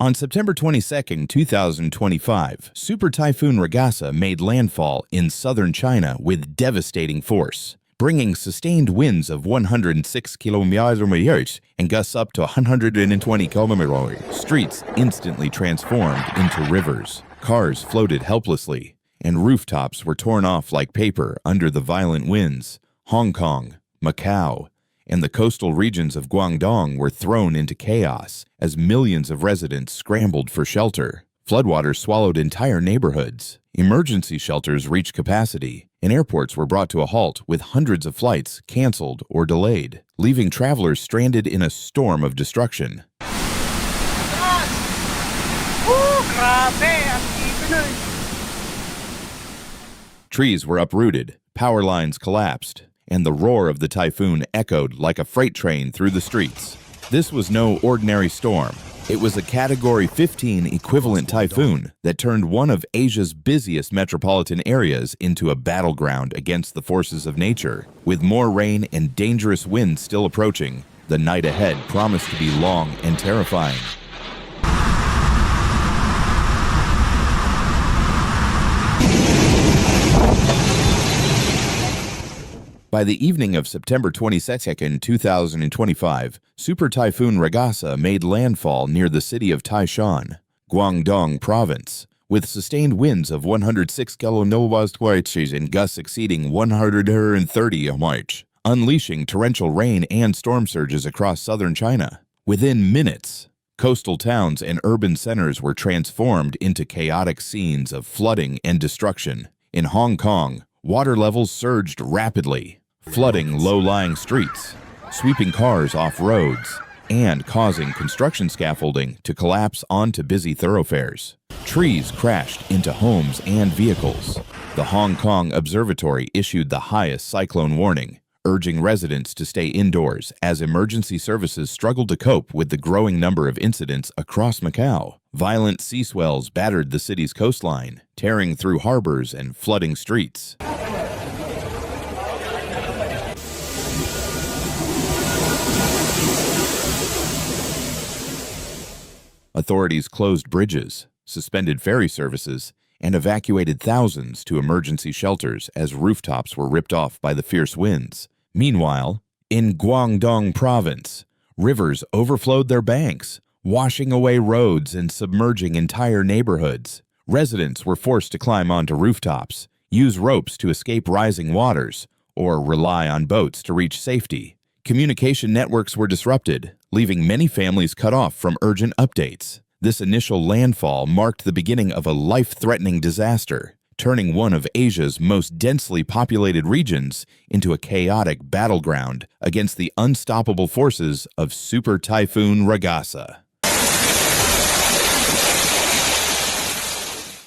On September 22, 2025, Super Typhoon Ragasa made landfall in southern China with devastating force, bringing sustained winds of 106 km/h and gusts up to 120 km/h. Streets instantly transformed into rivers. Cars floated helplessly, and rooftops were torn off like paper under the violent winds. Hong Kong, Macau, and the coastal regions of Guangdong were thrown into chaos as millions of residents scrambled for shelter. Floodwaters swallowed entire neighborhoods. Emergency shelters reached capacity, and airports were brought to a halt with hundreds of flights canceled or delayed, leaving travelers stranded in a storm of destruction. Trees were uprooted, power lines collapsed, and the roar of the typhoon echoed like a freight train through the streets. This was no ordinary storm. It was a Category 15 equivalent typhoon that turned one of Asia's busiest metropolitan areas into a battleground against the forces of nature. With more rain and dangerous winds still approaching, the night ahead promised to be long and terrifying. By the evening of September 22, 2025, Super Typhoon Ragasa made landfall near the city of Taishan, Guangdong Province, with sustained winds of 106 km/h and gusts exceeding 130 km/h, unleashing torrential rain and storm surges across southern China. Within minutes, coastal towns and urban centers were transformed into chaotic scenes of flooding and destruction. In Hong Kong, water levels surged rapidly, flooding low-lying streets, sweeping cars off roads, and causing construction scaffolding to collapse onto busy thoroughfares. Trees crashed into homes and vehicles. The Hong Kong Observatory issued the highest cyclone warning, urging residents to stay indoors as emergency services struggled to cope with the growing number of incidents across Macau. Violent sea swells battered the city's coastline, tearing through harbors and flooding streets. Authorities closed bridges, suspended ferry services, and evacuated thousands to emergency shelters as rooftops were ripped off by the fierce winds. Meanwhile, in Guangdong Province, rivers overflowed their banks, washing away roads and submerging entire neighborhoods. Residents were forced to climb onto rooftops, use ropes to escape rising waters, or rely on boats to reach safety. Communication networks were disrupted, leaving many families cut off from urgent updates. This initial landfall marked the beginning of a life-threatening disaster, turning one of Asia's most densely populated regions into a chaotic battleground against the unstoppable forces of Super Typhoon Ragasa.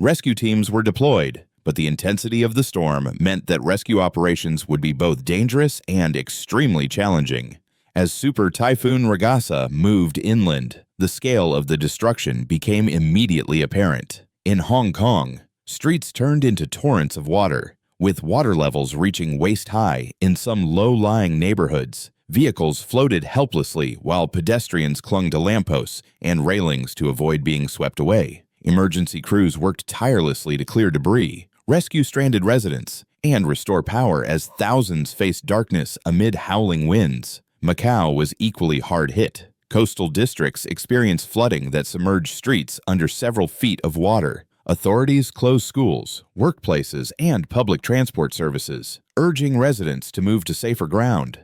Rescue teams were deployed, but the intensity of the storm meant that rescue operations would be both dangerous and extremely challenging. As Super Typhoon Ragasa moved inland, the scale of the destruction became immediately apparent. In Hong Kong, streets turned into torrents of water, with water levels reaching waist-high in some low-lying neighborhoods. Vehicles floated helplessly while pedestrians clung to lampposts and railings to avoid being swept away. Emergency crews worked tirelessly to clear debris, rescue stranded residents, and restore power as thousands faced darkness amid howling winds. Macau was equally hard hit. Coastal districts experienced flooding that submerged streets under several feet of water. Authorities closed schools, workplaces, and public transport services, urging residents to move to safer ground.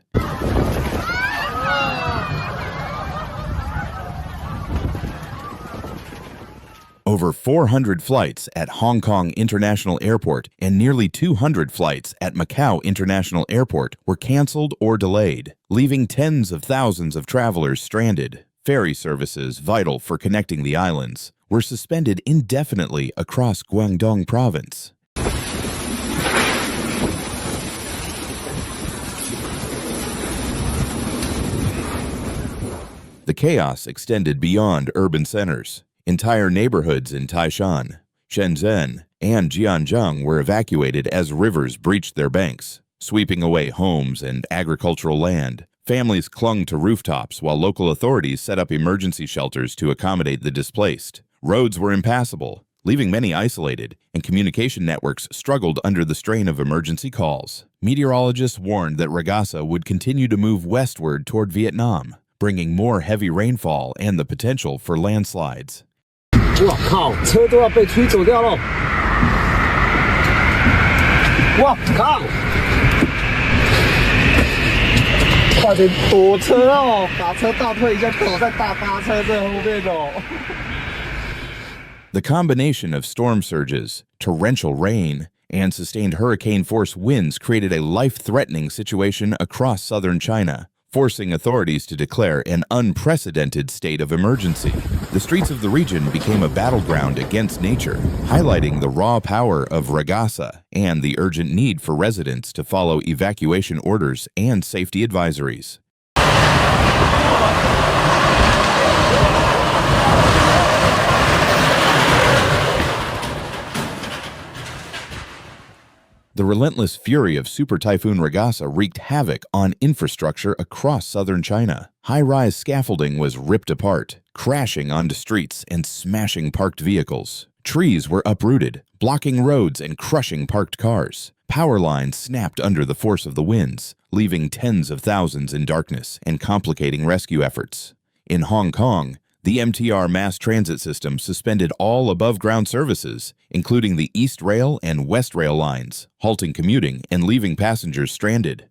Over 400 flights at Hong Kong International Airport and nearly 200 flights at Macau International Airport were canceled or delayed, leaving tens of thousands of travelers stranded. Ferry services, vital for connecting the islands, were suspended indefinitely across Guangdong Province. The chaos extended beyond urban centers. Entire neighborhoods in Taishan, Shenzhen, and Jianzhou were evacuated as rivers breached their banks, sweeping away homes and agricultural land. Families clung to rooftops while local authorities set up emergency shelters to accommodate the displaced. Roads were impassable, leaving many isolated, and communication networks struggled under the strain of emergency calls. Meteorologists warned that Ragasa would continue to move westward toward Vietnam, bringing more heavy rainfall and the potential for landslides. 哇靠！车都要被吹走掉了！哇靠！快点躲车哦！把车倒退一下，躲在大巴车这后面哦。The combination of storm surges, torrential rain, and sustained hurricane-force winds created a life-threatening situation across southern China, forcing authorities to declare an unprecedented state of emergency. The streets of the region became a battleground against nature, highlighting the raw power of Ragasa and the urgent need for residents to follow evacuation orders and safety advisories. The relentless fury of Super Typhoon Ragasa wreaked havoc on infrastructure across southern China. High-rise scaffolding was ripped apart, crashing onto streets and smashing parked vehicles. Trees were uprooted, blocking roads and crushing parked cars. Power lines snapped under the force of the winds, leaving tens of thousands in darkness and complicating rescue efforts. In Hong Kong, the MTR mass transit system suspended all above-ground services, including the East Rail and West Rail lines, halting commuting and leaving passengers stranded.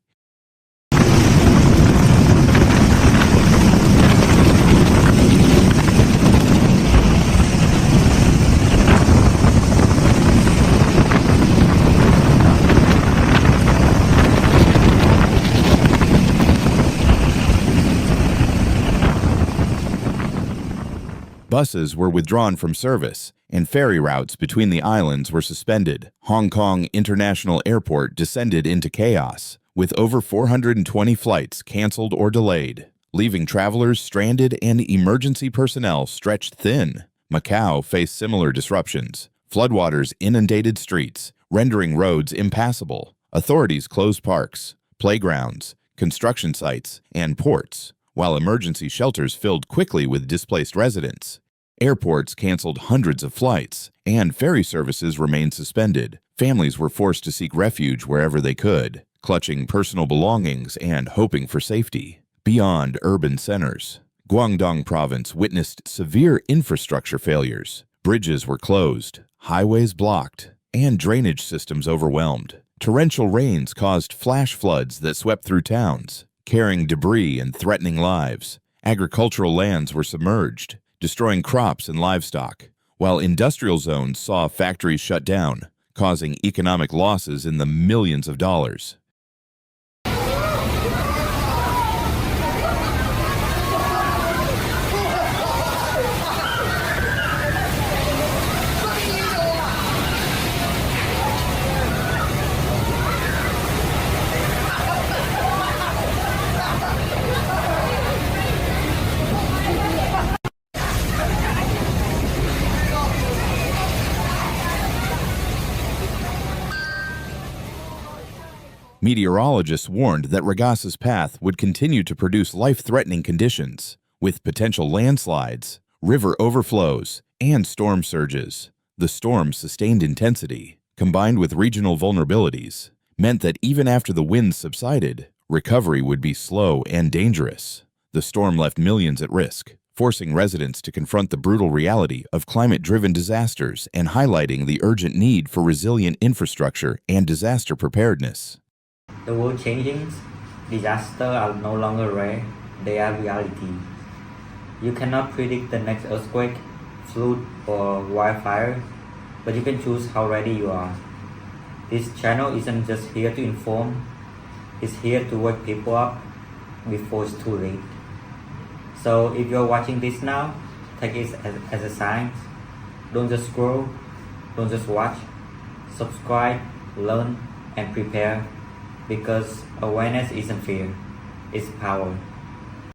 Buses were withdrawn from service, and ferry routes between the islands were suspended. Hong Kong International Airport descended into chaos, with over 420 flights canceled or delayed, leaving travelers stranded and emergency personnel stretched thin. Macau faced similar disruptions. Floodwaters inundated streets, rendering roads impassable. Authorities closed parks, playgrounds, construction sites, and ports, while emergency shelters filled quickly with displaced residents. Airports canceled hundreds of flights, and ferry services remained suspended. Families were forced to seek refuge wherever they could, clutching personal belongings and hoping for safety. Beyond urban centers, Guangdong Province witnessed severe infrastructure failures. Bridges were closed, highways blocked, and drainage systems overwhelmed. Torrential rains caused flash floods that swept through towns, carrying debris and threatening lives. Agricultural lands were submerged, destroying crops and livestock, while industrial zones saw factories shut down, causing economic losses in the millions of dollars. Meteorologists warned that Ragasa's path would continue to produce life-threatening conditions, with potential landslides, river overflows, and storm surges. The storm's sustained intensity, combined with regional vulnerabilities, meant that even after the winds subsided, recovery would be slow and dangerous. The storm left millions at risk, forcing residents to confront the brutal reality of climate-driven disasters and highlighting the urgent need for resilient infrastructure and disaster preparedness. The world changing, disasters are no longer rare, they are reality. You cannot predict the next earthquake, flood, or wildfire, but you can choose how ready you are. This channel isn't just here to inform, it's here to wake people up before it's too late. So if you're watching this now, take it as a sign. Don't just scroll, don't just watch, subscribe, learn, and prepare. Because awareness isn't fear, it's power.